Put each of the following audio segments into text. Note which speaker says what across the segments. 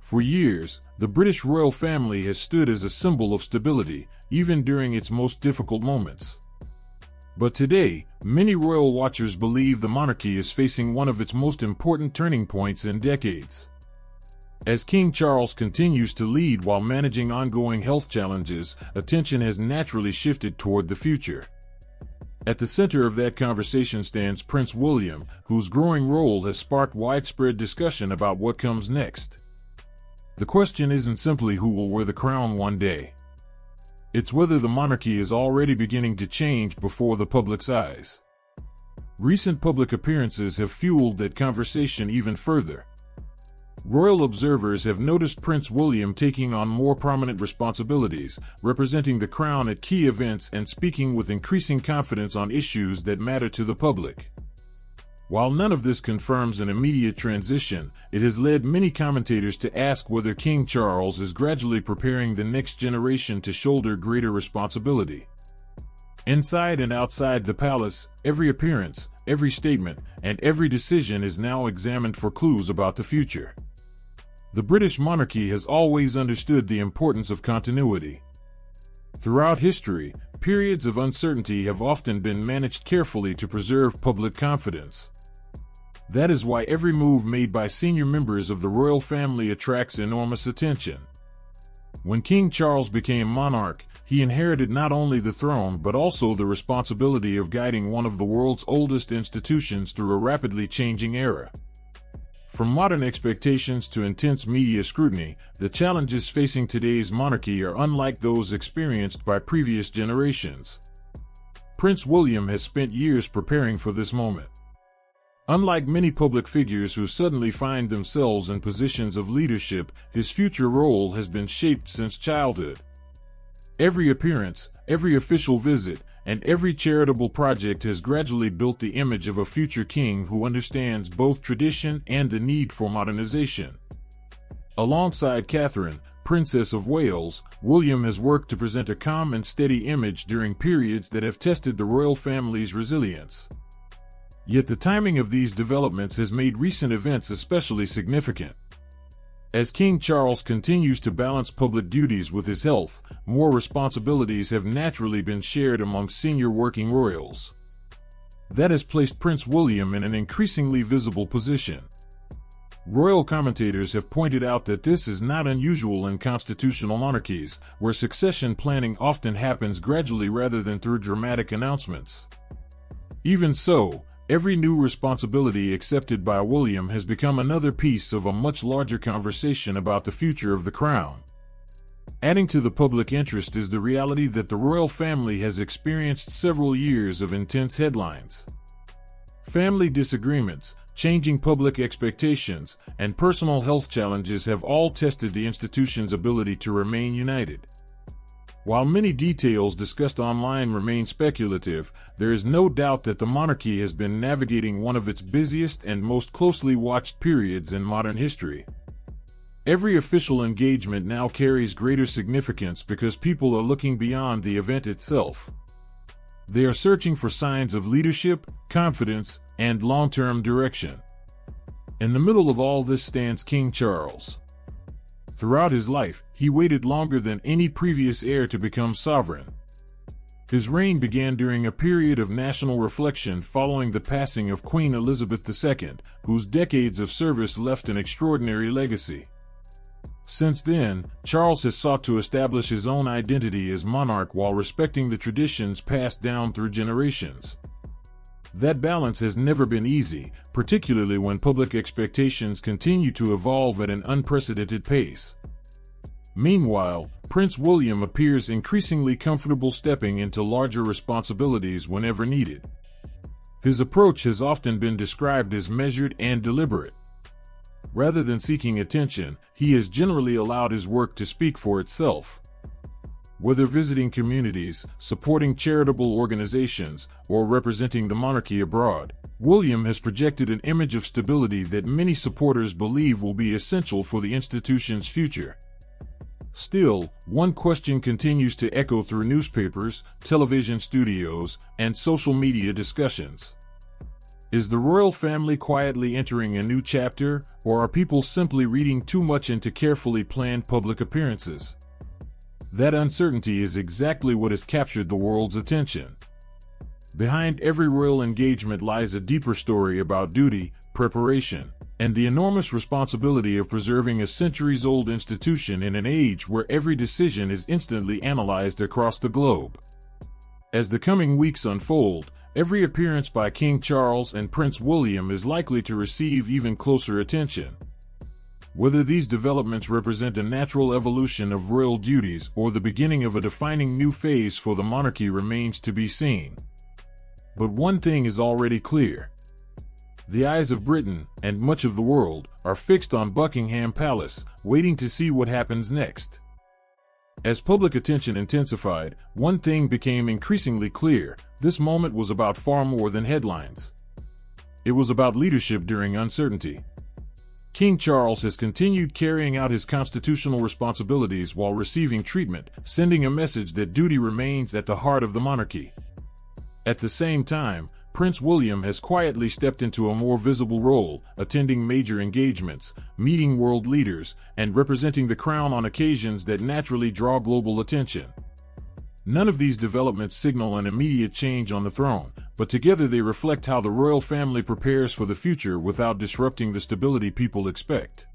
Speaker 1: For years, the British royal family has stood as a symbol of stability, even during its most difficult moments. But today, many royal watchers believe the monarchy is facing one of its most important turning points in decades. As King Charles continues to lead while managing ongoing health challenges, attention has naturally shifted toward the future. At the center of that conversation stands Prince William, whose growing role has sparked widespread discussion about what comes next. The question isn't simply who will wear the crown one day. It's whether the monarchy is already beginning to change before the public's eyes. Recent public appearances have fueled that conversation even further. Royal observers have noticed Prince William taking on more prominent responsibilities, representing the crown at key events and speaking with increasing confidence on issues that matter to the public. While none of this confirms an immediate transition, it has led many commentators to ask whether King Charles is gradually preparing the next generation to shoulder greater responsibility. Inside and outside the palace, every appearance, every statement, and every decision is now examined for clues about the future. The British monarchy has always understood the importance of continuity. Throughout history, periods of uncertainty have often been managed carefully to preserve public confidence. That is why every move made by senior members of the royal family attracts enormous attention. When King Charles became monarch, he inherited not only the throne but also the responsibility of guiding one of the world's oldest institutions through a rapidly changing era. From modern expectations to intense media scrutiny, the challenges facing today's monarchy are unlike those experienced by previous generations. Prince William has spent years preparing for this moment. Unlike many public figures who suddenly find themselves in positions of leadership, his future role has been shaped since childhood. Every appearance, every official visit, and every charitable project has gradually built the image of a future king who understands both tradition and the need for modernization. Alongside Catherine, Princess of Wales, William has worked to present a calm and steady image during periods that have tested the royal family's resilience. Yet the timing of these developments has made recent events especially significant. As King Charles continues to balance public duties with his health, more responsibilities have naturally been shared among senior working royals. That has placed Prince William in an increasingly visible position. Royal commentators have pointed out that this is not unusual in constitutional monarchies, where succession planning often happens gradually rather than through dramatic announcements. Even so, every new responsibility accepted by William has become another piece of a much larger conversation about the future of the crown. Adding to the public interest is the reality that the royal family has experienced several years of intense headlines. Family disagreements, changing public expectations, and personal health challenges have all tested the institution's ability to remain united. While many details discussed online remain speculative, there is no doubt that the monarchy has been navigating one of its busiest and most closely watched periods in modern history. Every official engagement now carries greater significance because people are looking beyond the event itself. They are searching for signs of leadership, confidence, and long-term direction. In the middle of all this stands King Charles. Throughout his life, he waited longer than any previous heir to become sovereign. His reign began during a period of national reflection following the passing of Queen Elizabeth II, whose decades of service left an extraordinary legacy. Since then, Charles has sought to establish his own identity as monarch while respecting the traditions passed down through generations. That balance has never been easy, particularly when public expectations continue to evolve at an unprecedented pace. Meanwhile, Prince William appears increasingly comfortable stepping into larger responsibilities whenever needed. His approach has often been described as measured and deliberate. Rather than seeking attention, he has generally allowed his work to speak for itself. Whether visiting communities, supporting charitable organizations, or representing the monarchy abroad, William has projected an image of stability that many supporters believe will be essential for the institution's future. Still, one question continues to echo through newspapers, television studios, and social media discussions. Is the royal family quietly entering a new chapter, or are people simply reading too much into carefully planned public appearances? That uncertainty is exactly what has captured the world's attention. Behind every royal engagement lies a deeper story about duty, preparation, and the enormous responsibility of preserving a centuries-old institution in an age where every decision is instantly analyzed across the globe. As the coming weeks unfold, every appearance by King Charles and Prince William is likely to receive even closer attention. Whether these developments represent a natural evolution of royal duties or the beginning of a defining new phase for the monarchy remains to be seen. But one thing is already clear. The eyes of Britain, and much of the world, are fixed on Buckingham Palace, waiting to see what happens next. As public attention intensified, one thing became increasingly clear: this moment was about far more than headlines. It was about leadership during uncertainty. King Charles has continued carrying out his constitutional responsibilities while receiving treatment, sending a message that duty remains at the heart of the monarchy. At the same time, Prince William has quietly stepped into a more visible role, attending major engagements, meeting world leaders, and representing the crown on occasions that naturally draw global attention. None of these developments signal an immediate change on the throne, but together they reflect how the royal family prepares for the future without disrupting the stability people expect.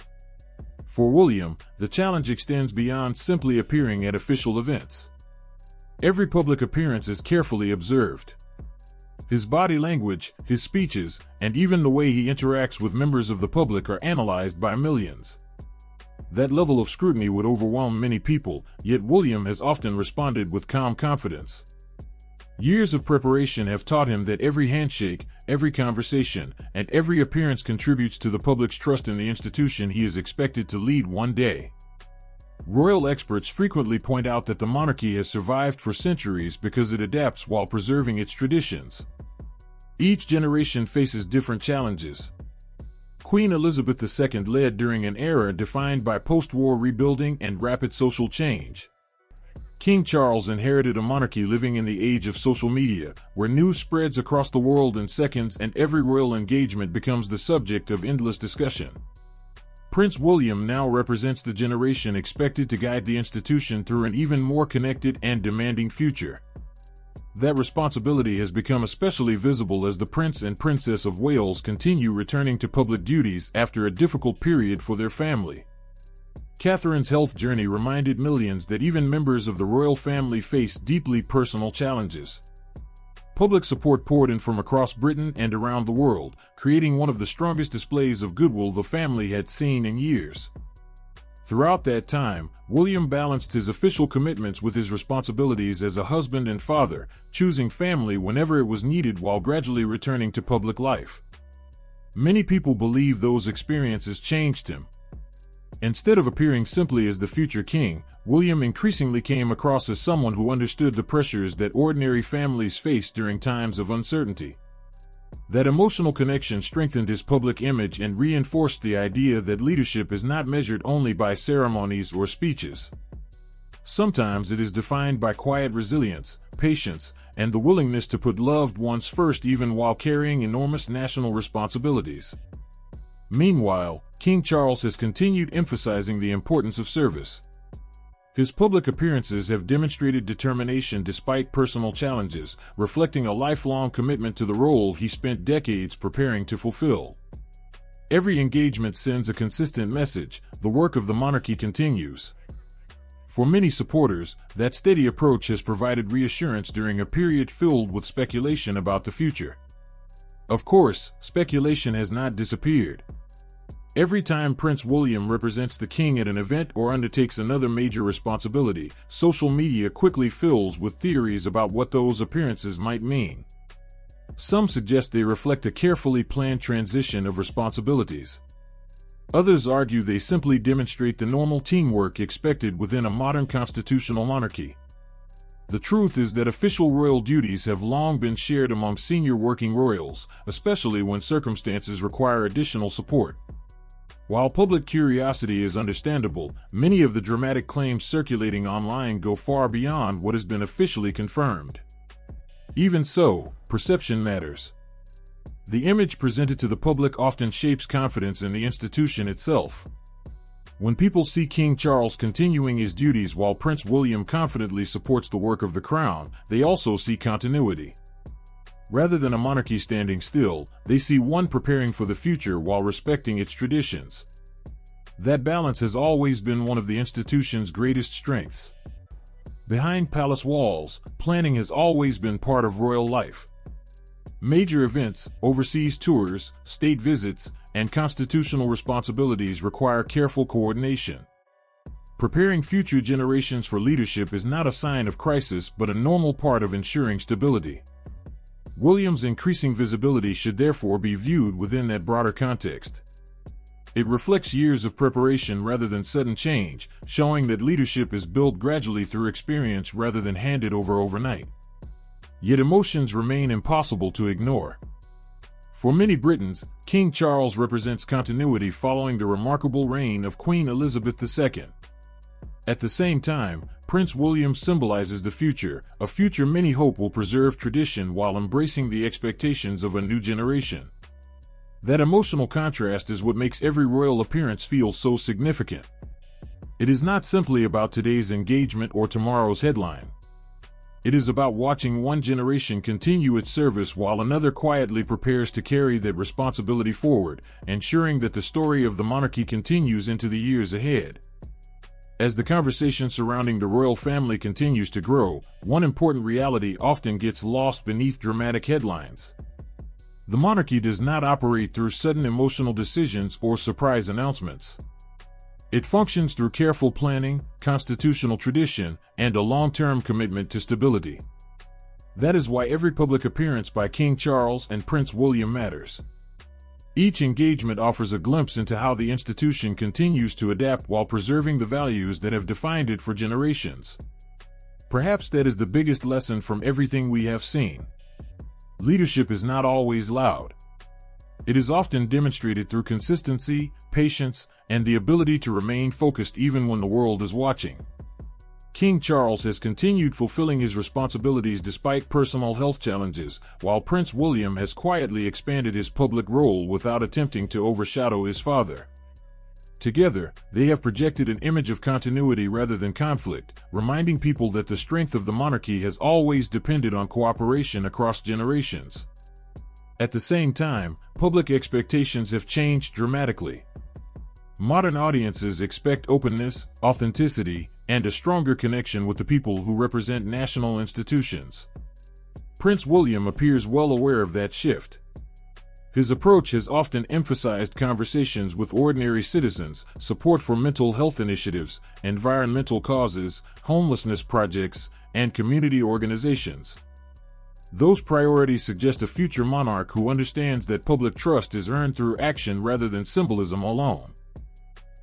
Speaker 1: For William, the challenge extends beyond simply appearing at official events. Every public appearance is carefully observed. His body language, his speeches, and even the way he interacts with members of the public are analyzed by millions. That level of scrutiny would overwhelm many people, yet William has often responded with calm confidence. Years of preparation have taught him that every handshake, every conversation, and every appearance contributes to the public's trust in the institution he is expected to lead one day. Royal experts frequently point out that the monarchy has survived for centuries because it adapts while preserving its traditions. Each generation faces different challenges. Queen Elizabeth II led during an era defined by post-war rebuilding and rapid social change. King Charles inherited a monarchy living in the age of social media, where news spreads across the world in seconds and every royal engagement becomes the subject of endless discussion. Prince William now represents the generation expected to guide the institution through an even more connected and demanding future. That responsibility has become especially visible as the Prince and Princess of Wales continue returning to public duties after a difficult period for their family. Catherine's health journey reminded millions that even members of the royal family face deeply personal challenges. Public support poured in from across Britain and around the world, creating one of the strongest displays of goodwill the family had seen in years. Throughout that time, William balanced his official commitments with his responsibilities as a husband and father, choosing family whenever it was needed while gradually returning to public life. Many people believe those experiences changed him. Instead of appearing simply as the future king, William increasingly came across as someone who understood the pressures that ordinary families face during times of uncertainty. That emotional connection strengthened his public image and reinforced the idea that leadership is not measured only by ceremonies or speeches. Sometimes it is defined by quiet resilience, patience, and the willingness to put loved ones first even while carrying enormous national responsibilities. Meanwhile, King Charles has continued emphasizing the importance of service. His public appearances have demonstrated determination despite personal challenges, reflecting a lifelong commitment to the role he spent decades preparing to fulfill. Every engagement sends a consistent message: the work of the monarchy continues. For many supporters, that steady approach has provided reassurance during a period filled with speculation about the future. Of course, speculation has not disappeared. Every time Prince William represents the king at an event or undertakes another major responsibility, social media quickly fills with theories about what those appearances might mean. Some suggest they reflect a carefully planned transition of responsibilities. Others argue they simply demonstrate the normal teamwork expected within a modern constitutional monarchy. The truth is that official royal duties have long been shared among senior working royals, especially when circumstances require additional support. While public curiosity is understandable, many of the dramatic claims circulating online go far beyond what has been officially confirmed. Even so, perception matters. The image presented to the public often shapes confidence in the institution itself. When people see King Charles continuing his duties while Prince William confidently supports the work of the crown, they also see continuity. Rather than a monarchy standing still, they see one preparing for the future while respecting its traditions. That balance has always been one of the institution's greatest strengths. Behind palace walls, planning has always been part of royal life. Major events, overseas tours, state visits, and constitutional responsibilities require careful coordination. Preparing future generations for leadership is not a sign of crisis but a normal part of ensuring stability. William's increasing visibility should therefore be viewed within that broader context. It reflects years of preparation rather than sudden change, showing that leadership is built gradually through experience rather than handed over overnight. Yet emotions remain impossible to ignore. For many Britons, King Charles represents continuity following the remarkable reign of Queen Elizabeth II. At the same time, Prince William symbolizes the future, a future many hope will preserve tradition while embracing the expectations of a new generation. That emotional contrast is what makes every royal appearance feel so significant. It is not simply about today's engagement or tomorrow's headline. It is about watching one generation continue its service while another quietly prepares to carry that responsibility forward, ensuring that the story of the monarchy continues into the years ahead. As the conversation surrounding the royal family continues to grow, one important reality often gets lost beneath dramatic headlines. The monarchy does not operate through sudden emotional decisions or surprise announcements. It functions through careful planning, constitutional tradition, and a long-term commitment to stability. That is why every public appearance by King Charles and Prince William matters. Each engagement offers a glimpse into how the institution continues to adapt while preserving the values that have defined it for generations. Perhaps that is the biggest lesson from everything we have seen. Leadership is not always loud. It is often demonstrated through consistency, patience, and the ability to remain focused even when the world is watching. King Charles has continued fulfilling his responsibilities despite personal health challenges, while Prince William has quietly expanded his public role without attempting to overshadow his father. Together, they have projected an image of continuity rather than conflict, reminding people that the strength of the monarchy has always depended on cooperation across generations. At the same time, public expectations have changed dramatically. Modern audiences expect openness, authenticity, and a stronger connection with the people who represent national institutions. Prince William appears well aware of that shift. His approach has often emphasized conversations with ordinary citizens, support for mental health initiatives, environmental causes, homelessness projects, and community organizations. Those priorities suggest a future monarch who understands that public trust is earned through action rather than symbolism alone.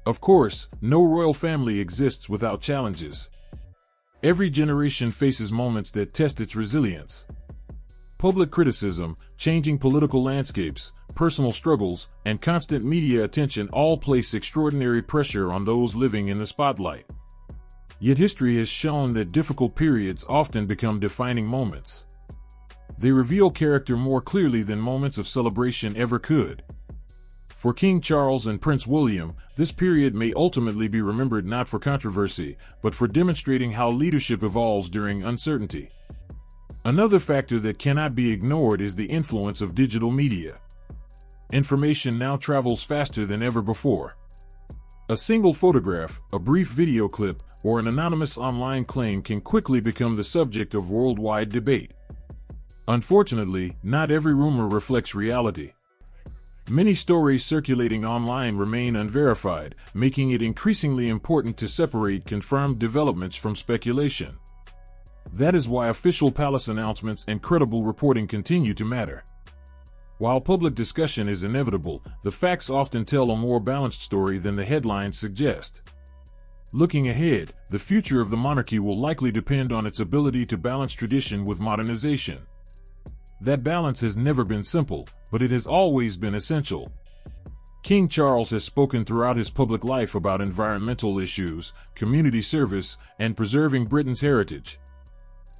Speaker 1: Of course, no royal family exists without challenges. Every generation faces moments that test its resilience. Public criticism, changing political landscapes, personal struggles, and constant media attention all place extraordinary pressure on those living in the spotlight. Yet history has shown that difficult periods often become defining moments. They reveal character more clearly than moments of celebration ever could. For King Charles and Prince William, this period may ultimately be remembered not for controversy, but for demonstrating how leadership evolves during uncertainty. Another factor that cannot be ignored is the influence of digital media. Information now travels faster than ever before. A single photograph, a brief video clip, or an anonymous online claim can quickly become the subject of worldwide debate. Unfortunately, not every rumor reflects reality. Many stories circulating online remain unverified, making it increasingly important to separate confirmed developments from speculation. That is why official palace announcements and credible reporting continue to matter. While public discussion is inevitable, the facts often tell a more balanced story than the headlines suggest. Looking ahead, the future of the monarchy will likely depend on its ability to balance tradition with modernization. That balance has never been simple, but it has always been essential. King Charles has spoken throughout his public life about environmental issues, community service, and preserving Britain's heritage.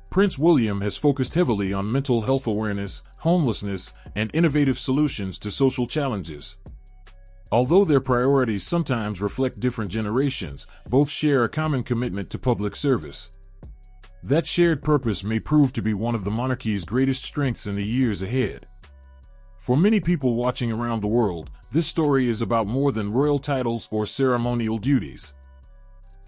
Speaker 1: Prince William has focused heavily on mental health awareness, homelessness, and innovative solutions to social challenges. Although their priorities sometimes reflect different generations, both share a common commitment to public service. That shared purpose may prove to be one of the monarchy's greatest strengths in the years ahead. For many people watching around the world, this story is about more than royal titles or ceremonial duties.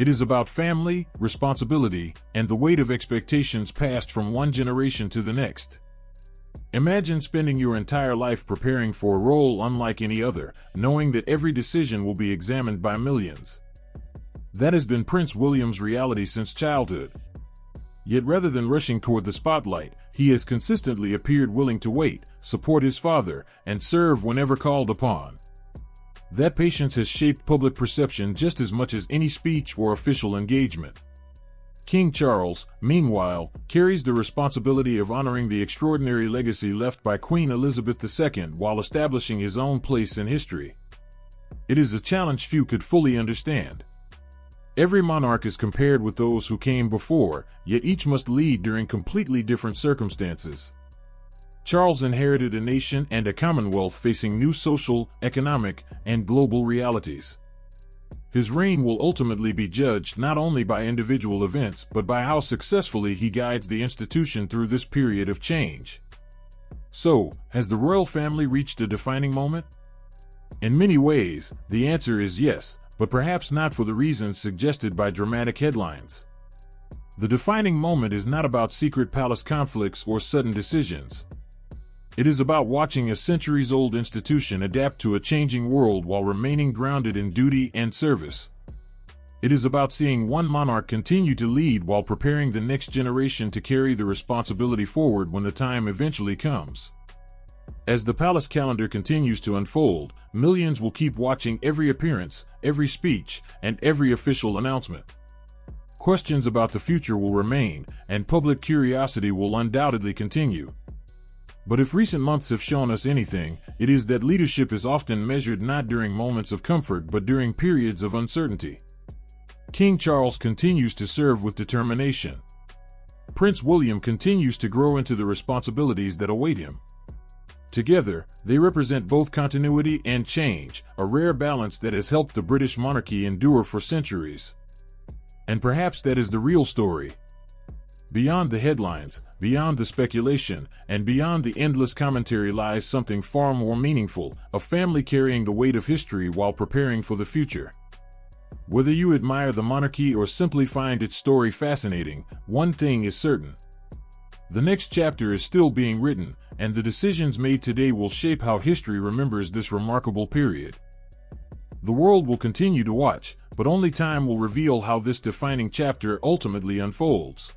Speaker 1: It is about family, responsibility, and the weight of expectations passed from one generation to the next. Imagine spending your entire life preparing for a role unlike any other, knowing that every decision will be examined by millions. That has been Prince William's reality since childhood. Yet rather than rushing toward the spotlight, he has consistently appeared willing to wait, support his father, and serve whenever called upon. That patience has shaped public perception just as much as any speech or official engagement. King Charles, meanwhile, carries the responsibility of honoring the extraordinary legacy left by Queen Elizabeth II while establishing his own place in history. It is a challenge few could fully understand. Every monarch is compared with those who came before, yet each must lead during completely different circumstances. Charles inherited a nation and a commonwealth facing new social, economic, and global realities. His reign will ultimately be judged not only by individual events but by how successfully he guides the institution through this period of change. So, has the royal family reached a defining moment? In many ways, the answer is yes, but perhaps not for the reasons suggested by dramatic headlines. The defining moment is not about secret palace conflicts or sudden decisions. It is about watching a centuries-old institution adapt to a changing world while remaining grounded in duty and service. It is about seeing one monarch continue to lead while preparing the next generation to carry the responsibility forward when the time eventually comes. As the palace calendar continues to unfold, millions will keep watching every appearance, every speech, and every official announcement. Questions about the future will remain, and public curiosity will undoubtedly continue. But if recent months have shown us anything, it is that leadership is often measured not during moments of comfort but during periods of uncertainty. King Charles continues to serve with determination. Prince William continues to grow into the responsibilities that await him. Together, they represent both continuity and change, a rare balance that has helped the British monarchy endure for centuries. And perhaps that is the real story. Beyond the headlines, beyond the speculation, and beyond the endless commentary lies something far more meaningful, a family carrying the weight of history while preparing for the future. Whether you admire the monarchy or simply find its story fascinating, one thing is certain. The next chapter is still being written, and the decisions made today will shape how history remembers this remarkable period. The world will continue to watch, but only time will reveal how this defining chapter ultimately unfolds.